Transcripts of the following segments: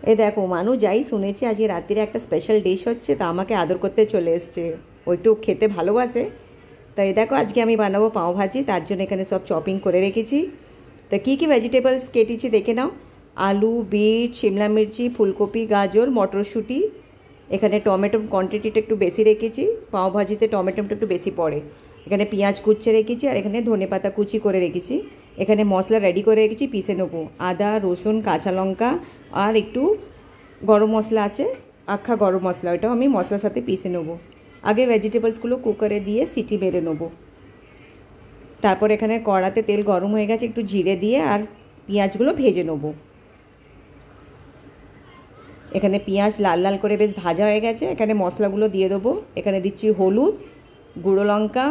এই দেখো মানু যাই শুনেছি আজকে রাত্রিরে একটা স্পেশাল ডিশ হচ্ছে, তা আমাকে আদর করতে চলে এসছে। ও একটু খেতে ভালোবাসে। তাই দেখো আজকে আমি বানাবো পাও ভাজি, তার জন্য এখানে সব চপিং করে রেখেছি। তা কী কী ভেজিটেবলস কেটেছি দেখে নাও। আলু, বিট, শিমলা মির্চি, ফুলকপি, গাজর, মটরশুঁটি। এখানে টমেটোর কোয়ান্টিটিটা একটু বেশি রেখেছি, পাও ভাজিতে টমেটোটা একটু বেশি পড়ে। এখানে পেঁয়াজ কুচে রেখেছি আর এখানে ধনেপাতা কুচি করে রেখেছি। এখানে মশলা রেডি করে রেখেছি, পিষে নেবো। আদা, রসুন, কাঁচা লঙ্কা আর একটু গরম মশলা আছে, আখা গরম মশলা, ওইটাও আমি মশলার সাথে পিষে নেবো। আগে ভেজিটেবলসগুলো কুকারে দিয়ে সিটি মেরে নেবো। তারপর এখানে কড়াতে তেল গরম হয়ে গেছে, একটু জিরে দিয়ে আর পেঁয়াজগুলো ভেজে নেবো। এখানে পেঁয়াজ লাল লাল করে বেশ ভাজা হয়ে গেছে, এখানে মশলাগুলো দিয়ে দেবো। এখানে দিচ্ছি হলুদ, গুঁড়ো লঙ্কা,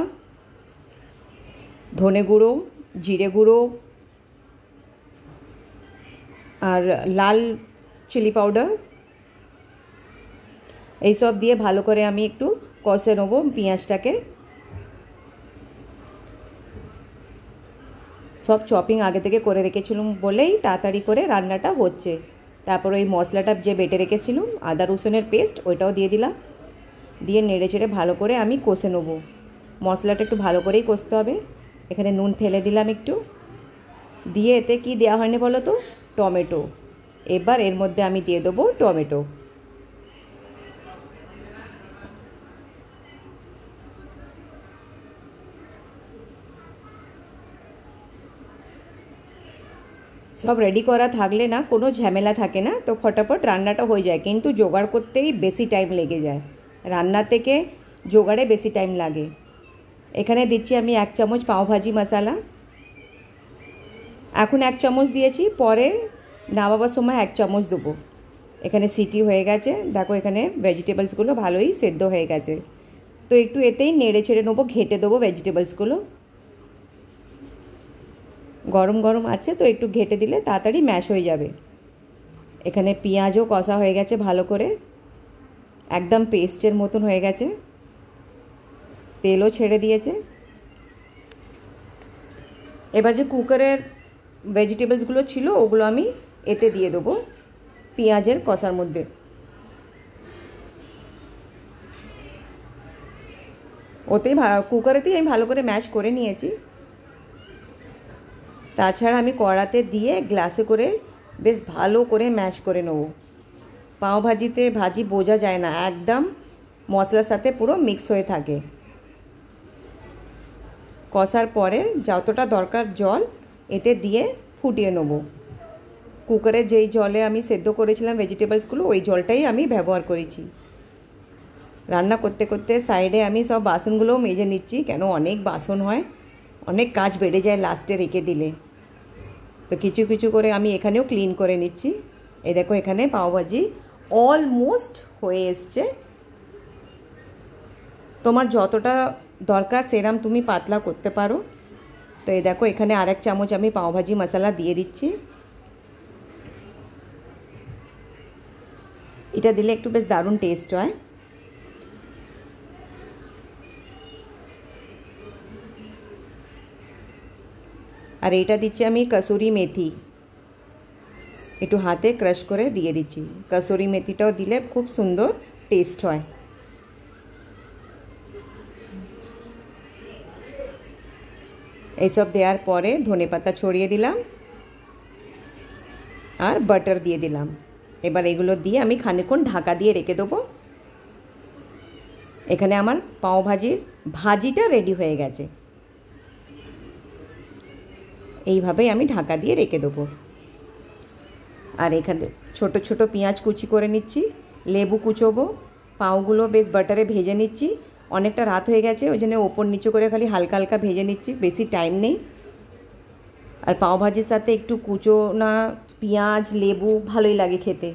ধনে গুঁড়ো, জিরে গুঁড়ো আর লাল চিলি পাউডার। এইসব দিয়ে ভালো করে আমি একটু কষে নেবো পেঁয়াজটাকে। সব চপিং আগে থেকে করে রেখেছিলাম বলেই তাড়াতাড়ি করে রান্নাটা হচ্ছে। তারপর ওই মশলাটা যে বেটে রেখেছিলাম আদা রসুনের পেস্ট, ওইটাও দিয়ে দিলাম। দিয়ে নেড়ে চেড়ে ভালো করে আমি কষে নেবো। মশলাটা একটু ভালো করেই কষতে হবে। এখানে নুন ফেলে দিলাম একটু, দিয়ে এতে কি দেওয়া হয়নি বলো তো, টমেটো। এবার এর মধ্যে আমি দিয়ে দেবো টমেটো। সব রেডি করা থাকলে না কোনো ঝামেলা থাকে না, তো ফটাফট রান্নাটা হয়ে যায়। কিন্তু জোগাড় করতেই বেশি টাইম লেগে যায়, রান্না থেকে জোগাড়ে বেশি টাইম লাগে। এখানে দিচ্ছি আমি 1 চামচ পাওভাজি মশলা। এখন 1 চামচ দিয়েছি, পরে নামাবার সময় 1 চামচ দেবো। এখানে সিটি হয়ে গেছে, দেখো এখানে ভেজিটেবলসগুলো ভালোই সেদ্ধ হয়ে গেছে। তো একটু এতেই নেড়ে ছেড়ে নেবো, ঘেটে দেবো ভেজিটেবলসগুলো। গরম গরম আছে তো একটু ঘেটে দিলে তাড়াতাড়ি ম্যাশ হয়ে যাবে। এখানে পেঁয়াজও কষা হয়ে গেছে ভালো করে, একদম পেস্টের মতন হয়ে গেছে, তেলও ছেড়ে দিয়েছে। এবার যে কুকারের ভেজিটেবলসগুলো ছিল ওগুলো আমি এতে দিয়ে দেবো পেঁয়াজের কষার মধ্যে। ওতেই কুকারেতেই আমি ভালো করে ম্যাশ করে নিয়েছি। তাছাড়া আমি কড়াতে দিয়ে গ্লাসে করে বেশ ভালো করে ম্যাশ করে নেব। পাও ভাজিতে ভাজি বোঝা যায় না, একদম মশলার সাথে পুরো মিক্স হয়ে থাকে। কষার পরে যতটা দরকার জল এতে দিয়ে ফুটিয়ে নেব। কুকারে যেই জলে আমি সেদ্ধ করেছিলাম ভেজিটেবলসগুলো ওই জলটাই আমি ব্যবহার করেছি। রান্না করতে করতে সাইডে আমি সব বাসনগুলোও মেজে নিচ্ছি, কেন অনেক বাসন হয়, অনেক কাজ বেড়ে যায় লাস্টে রেখে দিলে। তো কিছু কিছু করে আমি এখানেও ক্লিন করে নিচ্ছি। এই দেখো এখানে পাওভাজি অলমোস্ট হয়ে এসছে। তোমার যতটা দরকার সেরাম তুমি পাতলা করতে পারো। তো এই দেখো এখানে আর 1 চামচ আমি পাওভাজি মশলা দিয়ে দিচ্ছি। এটা দিলে একটু বেশ দারুণ টেস্ট হয়। আর এটা দিচ্ছি আমি কসুরি মেথি, একটু হাতে ক্রাশ করে দিয়ে দিচ্ছি। কসুরি মেথিটাও দিলে খুব সুন্দর টেস্ট হয়। এইসব দেওয়ার পরে ধনেপাতা ছড়িয়ে দিলাম আর বাটার দিয়ে দিলাম। এবার এগুলো দিয়ে আমি খানিকক্ষণ ঢাকা দিয়ে রেখে দেবো। এখানে আমার পাও ভাজিটা রেডি হয়ে গেছে। এইভাবেই আমি ঢাকা দিয়ে রেখে দেবো। আর এখানে ছোট ছোট পেঁয়াজ কুচি করে নিচ্ছি, লেবু কুচোবো, পাওগুলো বেশ বাটারে ভেজে নিচ্ছি। অনেকটা রাত হয়ে গেছে ওই জন্য ওপর নিচু করে খালি হালকা হালকা ভেজে নিচ্ছি, বেশি টাইম নেই। আর পাও ভাজির সাথে একটু কুচোনা পেঁয়াজ লেবু ভালোই লাগে খেতে।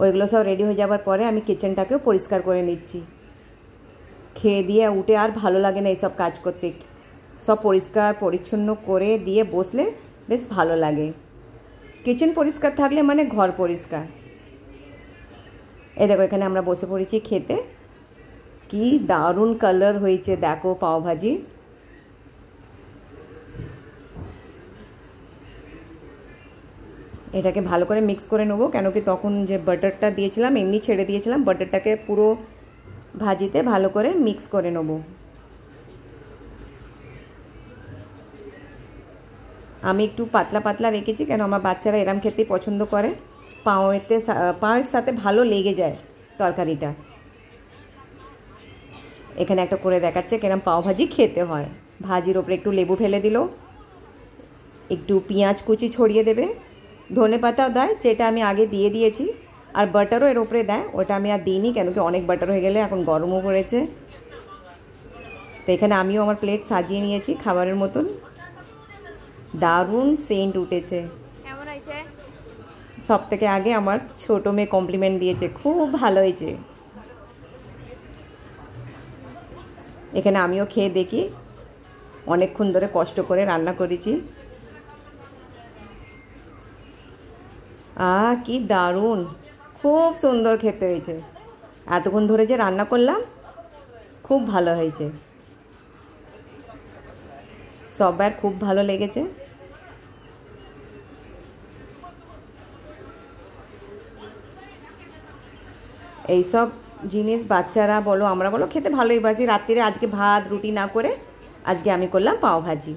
ওইগুলো সব রেডি হয়ে যাওয়ার পরে আমি কিচেনটাকেও পরিষ্কার করে নিচ্ছি। খেয়ে দিয়ে উঠে আর ভালো লাগে না এইসব কাজ করতে, সব পরিষ্কার পরিচ্ছন্ন করে দিয়ে বসলে বেশ ভালো লাগে। কিচেন পরিষ্কার থাকলে মানে ঘর পরিষ্কার। এই দেখো এখানে আমরা বসে পড়েছি খেতে। কি দারুণ কালার হয়েছে দেখো পাওভাজি। এটাকে ভালো করে মিক্স করে নেবো, কেন কি তখন যে বাটারটা দিয়েছিলাম এমনি ছেড়ে দিয়েছিলাম, বাটারটাকে পুরো ভাজিতে ভালো করে মিক্স করে নেবো। আমি একটু পাতলা পাতলা রেখেছি, কেন আমার বাচ্চারা এরম খেতেই পছন্দ করে। পায়ের সাথে ভালো লেগে যায় তরকারিটা। এখানে একটা করে দেখাচ্ছে কেরম পাওভাজি খেতে হয়। ভাজির ওপরে একটু লেবু ফেলে দিল, একটু পেঁয়াজ কুচি ছড়িয়ে দেবে, ধনে পাতাও দেয়, যেটা আমি আগে দিয়ে দিয়েছি, আর বাটারও এর ওপরে দেয়, ওটা আমি আর দিইনি, কেন কি অনেক বাটার হয়ে গেলে এখন গরমও পড়েছে। তো এখানে আমিও আমার প্লেট সাজিয়ে নিয়েছি খাবারের মতন। দারুণ সেন্ট উঠেছে। কেমন হয়েছে? সব থেকে আগে আমার ছোটো মেয়ে কমপ্লিমেন্ট দিয়েছে, খুব ভালো হয়েছে। এখানে আমিও খেয়ে দেখি, অনেকক্ষণ ধরে কষ্ট করে রান্না করেছি। কি দারুণ, খুব সুন্দর খেতে হয়েছে। এতক্ষণ ধরে যে রান্না করলাম, খুব ভালো হয়েছে, সবার খুব ভালো লেগেছে। এইসব জিনিস বাচ্চারা বলো আমরা বলো খেতে ভালোই বাসি। রাত্রিরে আজকে ভাত রুটি না করে আজকে আমি করলাম পাওভাজি।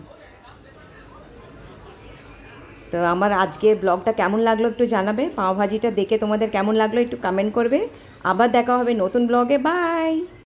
তো আমার আজকের ব্লগটা কেমন লাগলো একটু জানাবে, পাওভাজিটা দেখে তোমাদের কেমন লাগলো একটু কমেন্ট করবে। আবার দেখা হবে নতুন ব্লগে, বাই।